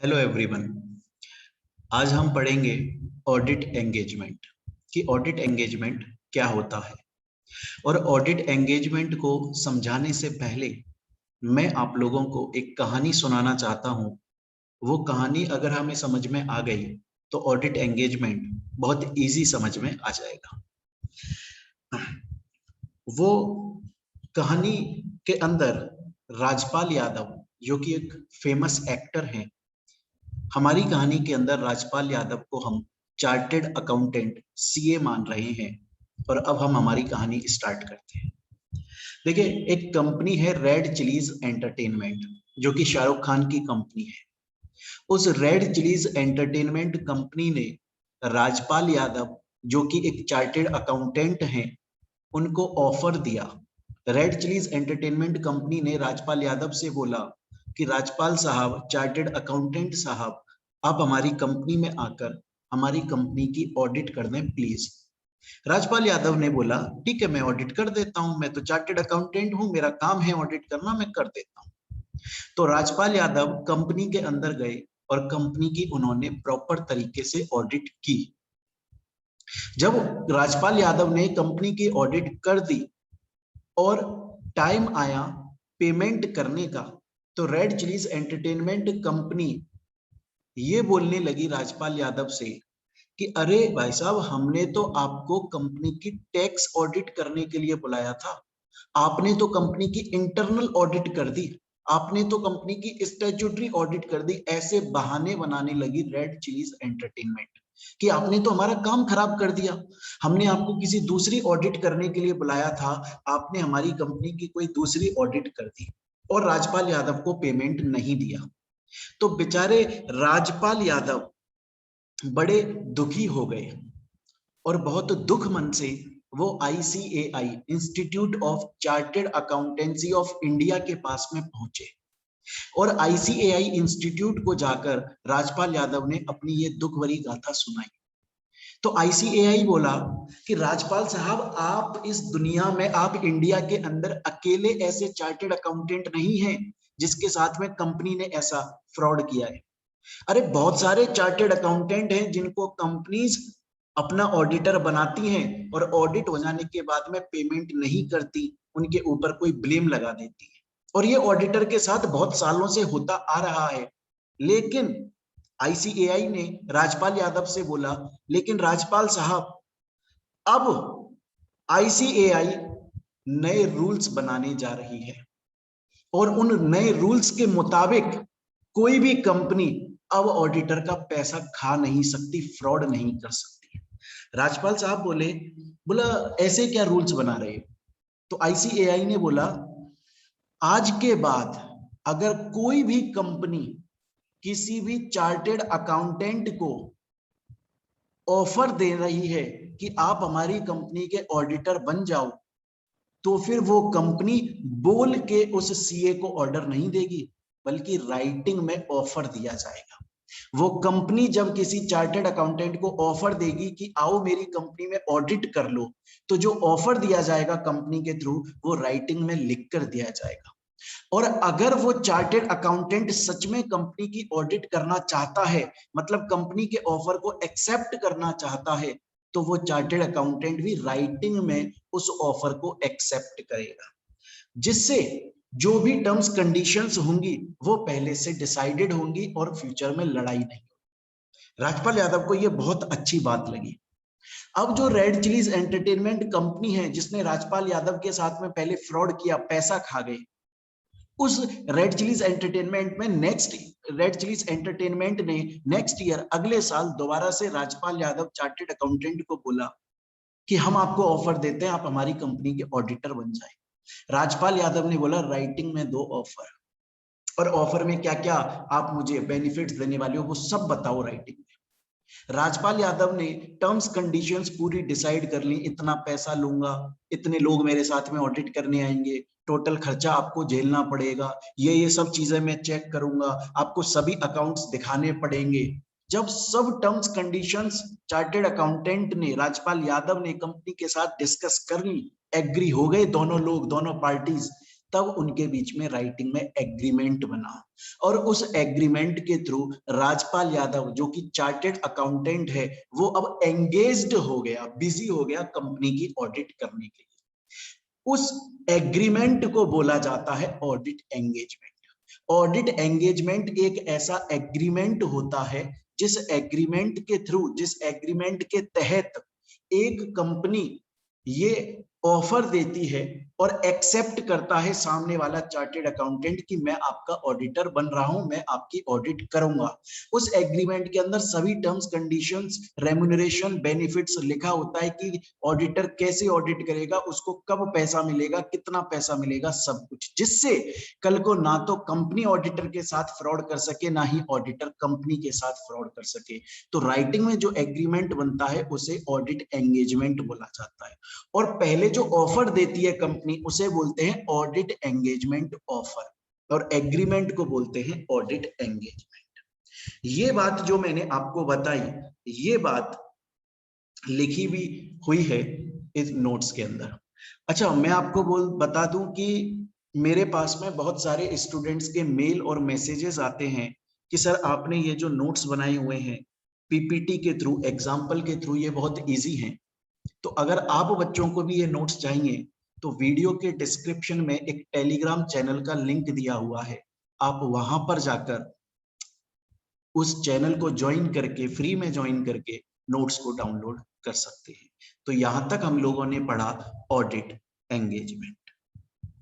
Hello everyone. आज हम पढ़ेंगे ऑडिट एंगेजमेंट कि ऑडिट एंगेजमेंट क्या होता है। और ऑडिट एंगेजमेंट को समझाने से पहले मैं आप लोगों को एक कहानी सुनाना चाहता हूं। वो कहानी अगर हमें समझ में आ गई तो ऑडिट एंगेजमेंट बहुत इजी समझ में आ जाएगा। वो कहानी के अंदर राजपाल यादव, जो कि एक फेमस एक्टर हैं, हमारी कहानी के अंदर राजपाल यादव को हम चार्टेड अकाउंटेंट सीए मान रहे हैं। और अब हम हमारी कहानी स्टार्ट करते हैं। देखिए, एक कंपनी है रेड चिलीज एंटरटेनमेंट, जो कि शाहरुख खान की कंपनी है। उस रेड चिलीज एंटरटेनमेंट कंपनी ने राजपाल यादव, जो कि एक चार्टेड अकाउंटेंट हैं, उनको ऑफर दिया। रेड चिलीज एंटरटेनमेंट कंपनी ने राजपाल यादव से बोला कि राजपाल साहब, चार्टेड अकाउंटेंट साहब, आप हमारी कंपनी में आकर हमारी कंपनी की ऑडिट कर दें प्लीज। राजपाल यादव ने बोला ठीक है, मैं ऑडिट कर देता हूं, मैं तो चार्टेड अकाउंटेंट हूं, मेरा काम है ऑडिट करना, मैं कर देता हूं। तो राजपाल यादव कंपनी के अंदर गए और कंपनी की उन्होंने प्रॉपर तरीके से ऑडिट की। जब राजपाल यादव ने कंपनी की ऑडिट कर दी और टाइम आया पेमेंट करने का, तो रेड चिलीज एंटरटेनमेंट कंपनी ये बोलने लगी राजपाल यादव से कि अरे भाई साहब, हमने तो आपको कंपनी की टैक्स ऑडिट करने के लिए बुलाया था, आपने तो कंपनी की इंटरनल ऑडिट कर दी, आपने तो कंपनी की स्टैट्यूटरी ऑडिट कर दी। ऐसे बहाने बनाने लगी रेड चिलीज एंटरटेनमेंट कि आपने तो हमारा काम खराब कर दिया, हमने आपको किसी दूसरी ऑडिट करने के लिए बुलाया था, आपने हमारी कंपनी की कोई दूसरी ऑडिट कर दी और राजपाल यादव को पेमेंट नहीं दिया। तो बेचारे राजपाल यादव बड़े दुखी हो गए और बहुत दुख मन से वो ICAI, institute of chartered accountancy of India के पास में पहुंचे। और ICAI इंस्टीट्यूट को जाकर राजपाल यादव ने अपनी ये दुख भरी गाथा सुनाई। तो ICAI बोला कि राजपाल साहब, आप इस दुनिया में, आप इंडिया के अंदर अकेले ऐसे चार्टेड अकाउंटेंट नहीं हैं जिसके साथ में कंपनी ने ऐसा फ्रॉड किया है। अरे बहुत सारे चार्टेड अकाउंटेंट हैं जिनको कंपनीज अपना ऑडिटर बनाती हैं और ऑडिट हो जाने के बाद में पेमेंट नहीं करती, उनके ऊपर कोई ब्लेम लगा देती है। और ये ऑडिटर के साथ बहुत सालों से होता आ रहा है। लेकिन ICAI ने राजपाल यादव से बोला, लेकिन राजपाल साहब, अब ICAI नए रूल्स बनाने जा रही है और उन नए रूल्स के मुताबिक कोई भी कंपनी अब ऑडिटर का पैसा खा नहीं सकती, फ्रॉड नहीं कर सकती। राजपाल साहब बोला ऐसे क्या रूल्स बना रहे? तो ICAI ने बोला, आज के बाद अगर कोई भी कंपनी किसी भी चार्टेड अकाउंटेंट को ऑफर दे रही है कि आप हमारी कंपनी के ऑडिटर बन जाओ, तो फिर वो कंपनी बोल के उस सीए को ऑर्डर नहीं देगी, बल्कि राइटिंग में ऑफर दिया जाएगा। वो कंपनी जब किसी चार्टर्ड अकाउंटेंट को ऑफर देगी कि आओ मेरी कंपनी में ऑडिट कर लो, तो जो ऑफर दिया जाएगा कंपनी के थ्रू, वो राइटिंग में लिख कर दिया जाएगा। और अगर वो चार्टर्ड अकाउंटेंट सच में कंपनी की ऑडिट करना चाहता है, मतलब कंपनी के ऑफर को एक्सेप्ट करना चाहता है, तो वो चार्टर्ड अकाउंटेंट भी राइटिंग में उस ऑफर को एक्सेप्ट करेगा, जिससे जो भी टर्म्स कंडीशंस होंगी वो पहले से डिसाइडेड होंगी और फ्यूचर में लड़ाई नहीं होगी। राजपाल यादव को ये बहुत अच्छी बात लगी। अब जो रेड चिलीज एंटरटेनमेंट कंपनी है जिसने राजपाल यादव के साथ में पहले फ्रॉड किया, पैसा खा गए, उस रेड चिलीज एंटरटेनमेंट में रेड चिलीज एंटरटेनमेंट ने नेक्स्ट ईयर, अगले साल, दोबारा से राजपाल यादव चार्टेड अकाउंटेंट को बोला कि हम आपको ऑफर देते हैं, आप हमारी कंपनी के ऑडिटर बन जाए। राजपाल यादव ने बोला राइटिंग में दो ऑफर, और ऑफर में क्या क्या आप मुझे बेनिफिट्स देने वाले हो वो सब बताओ राइटिंग में। राजपाल यादव ने टर्म्स कंडीशंस पूरी डिसाइड कर ली, इतना पैसा लूंगा, इतने लोग मेरे साथ में ऑडिट करने आएंगे, टोटल खर्चा आपको झेलना पड़ेगा, ये सब चीजें मैं चेक करूंगा, आपको सभी अकाउंट्स दिखाने पड़ेंगे। जब सब टर्म्स कंडीशंस चार्टेड अकाउंटेंट ने, राजपाल यादव ने कंपनी के साथ डिस्कस कर ली, एग्री हो गए दोनों लोग, दोनों पार्टीज, तब उनके बीच में राइटिंग में एग्रीमेंट बना और उस एग्रीमेंट के थ्रू राजपाल यादव जो कि चार्टेड अकाउंटेंट है वो अब एंगेज्ड हो गया, बिजी हो गया कंपनी की ऑडिट करने के लिए। उस एग्रीमेंट को बोला जाता है ऑडिट एंगेजमेंट। ऑडिट एंगेजमेंट एक ऐसा एग्रीमेंट होता है जिस एग्रीमेंट के थ्रू, जिस एग्रीमेंट के तहत एक कंपनी ये ऑफर देती है और एक्सेप्ट करता है सामने वाला चार्टेड अकाउंटेंट कि मैं आपका ऑडिटर बन रहा हूं, मैं आपकी ऑडिट करूंगा। उस एग्रीमेंट के अंदर सभी टर्म्स कंडीशंस, रेम्यूनरेशन, बेनिफिट्स लिखा होता है कि ऑडिटर कैसे ऑडिट करेगा, उसको कब पैसा मिलेगा, कितना पैसा मिलेगा, सब कुछ, जिससे कल को ना तो कंपनी ऑडिटर के साथ फ्रॉड कर सके, ना ही ऑडिटर कंपनी के साथ फ्रॉड कर सके। तो राइटिंग में जो एग्रीमेंट बनता है उसे ऑडिट एंगेजमेंट बोला जाता है। और पहले जो ऑफर देती है कंपनी उसे बोलते हैं ऑडिट एंगेजमेंट ऑफर, और एग्रीमेंट को बोलते हैं ऑडिट एंगेजमेंट। ये बात जो मैंने आपको बताई, ये बात लिखी भी हुई है इस नोट्स के अंदर। अच्छा, मैं आपको बता दूं कि मेरे पास में बहुत सारे स्टूडेंट्स के मेल और मैसेजेस आते हैं कि सर आपने ये जो नोट्स बनाए हुए हैं पीपीटी के थ्रू, एग्जाम्पल के थ्रू, ये बहुत इजी हैं। तो अगर आप बच्चों को भी ये नोट्स चाहिए तो वीडियो के डिस्क्रिप्शन में एक टेलीग्राम चैनल का लिंक दिया हुआ है, आप वहां पर जाकर उस चैनल को ज्वाइन करके, फ्री में ज्वाइन करके नोट्स को डाउनलोड कर सकते हैं। तो यहां तक हम लोगों ने पढ़ा ऑडिट एंगेजमेंट।